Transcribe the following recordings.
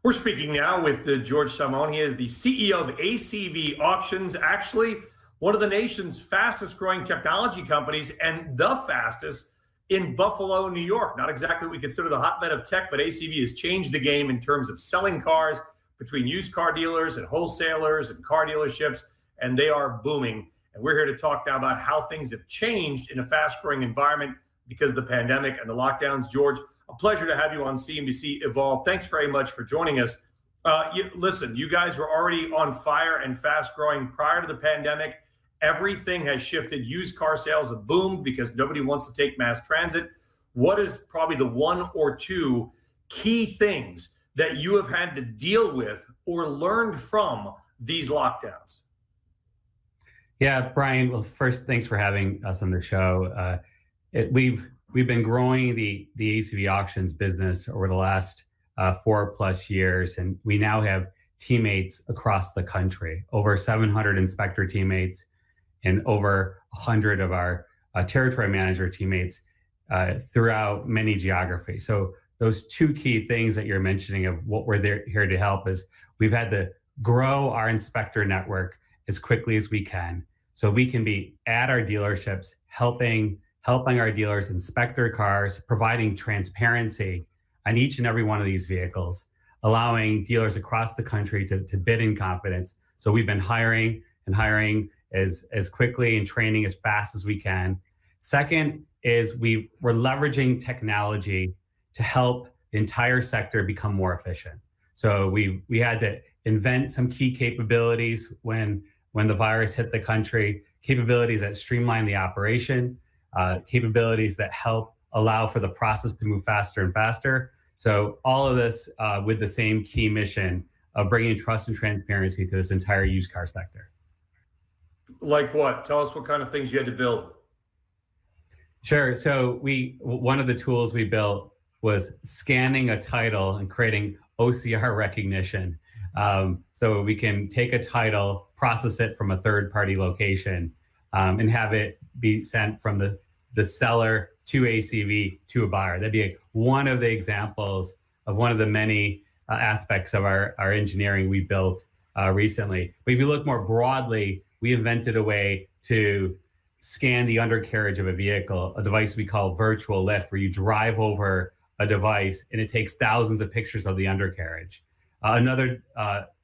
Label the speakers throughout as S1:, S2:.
S1: We're speaking now with George Chamoun. He is the CEO of ACV Auctions, actually one of the nation's fastest growing technology companies and the fastest in Buffalo, New York. Not exactly what we consider the hotbed of tech, but ACV has changed the game in terms of selling cars between used car dealers and wholesalers and car dealerships, and they are booming. And we're here to talk now about how things have changed in a fast growing environment because of the pandemic and the lockdowns. George, a pleasure to have you on CNBC Evolve. Thanks very much for joining us. Listen, you guys were already on fire and fast growing prior to the pandemic. Everything has shifted. Used car sales have boomed because nobody wants to take mass transit. What is probably the one or two key things that you have had to deal with or learned from these lockdowns?
S2: Yeah, Brian, well, first, thanks for having us on the show. We've been growing the ACV Auctions business over the last 4+ years, and we now have teammates across the country, over 700 inspector teammates and over 100 of our territory manager teammates throughout many geographies. So those two key things that you're mentioning of what we're here to help is we've had to grow our inspector network as quickly as we can so we can be at our dealerships helping our dealers inspect their cars, providing transparency on each and every one of these vehicles, allowing dealers across the country to bid in confidence. So we've been hiring as quickly and training as fast as we can. Second is we're leveraging technology to help the entire sector become more efficient. So we had to invent some key capabilities when the virus hit the country, capabilities that streamline the operation, capabilities that help allow for the process to move faster and faster. So all of this with the same key mission of bringing trust and transparency to this entire used car sector.
S1: Like what? Tell us what kind of things you had to build.
S2: Sure. So one of the tools we built was scanning a title and creating OCR recognition. So we can take a title, process it from a third-party location, and have it be sent from the seller to ACV to a buyer. That'd be one of the examples of one of the many aspects of our engineering we built recently. But if you look more broadly, we invented a way to scan the undercarriage of a vehicle, a device we call virtual lift, where you drive over a device and it takes thousands of pictures of the undercarriage. Another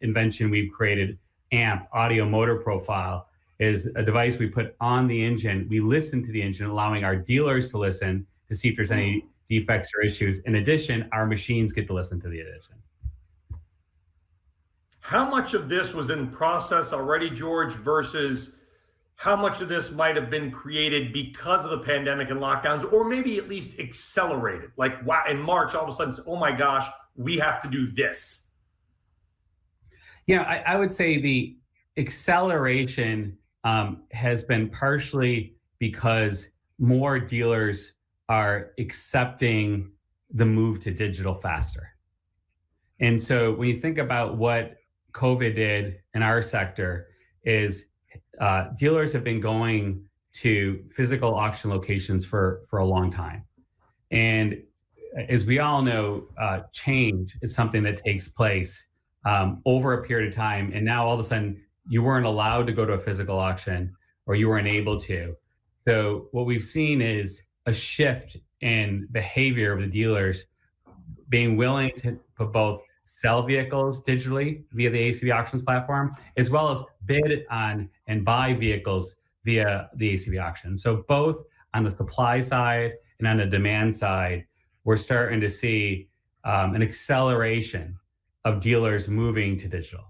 S2: invention we've created, AMP, audio motor profile, is a device we put on the engine. We listen to the engine, allowing our dealers to listen to see if there's any defects or issues. In addition, our machines get to listen to the addition.
S1: How much of this was in process already, George, versus how much of this might have been created because of the pandemic and lockdowns, or maybe at least accelerated? Like, wow, in March, all of a sudden, oh my gosh, we have to do this.
S2: I would say the acceleration has been partially because more dealers are accepting the move to digital faster. And so when you think about what COVID did in our sector is dealers have been going to physical auction locations for a long time. And as we all know, change is something that takes place over a period of time. And now all of a sudden you weren't allowed to go to a physical auction or you weren't able to. So what we've seen is a shift in behavior of the dealers being willing to both sell vehicles digitally via the ACV Auctions platform, as well as bid on and buy vehicles via the ACV auction. So both on the supply side and on the demand side, we're starting to see an acceleration of dealers moving to digital.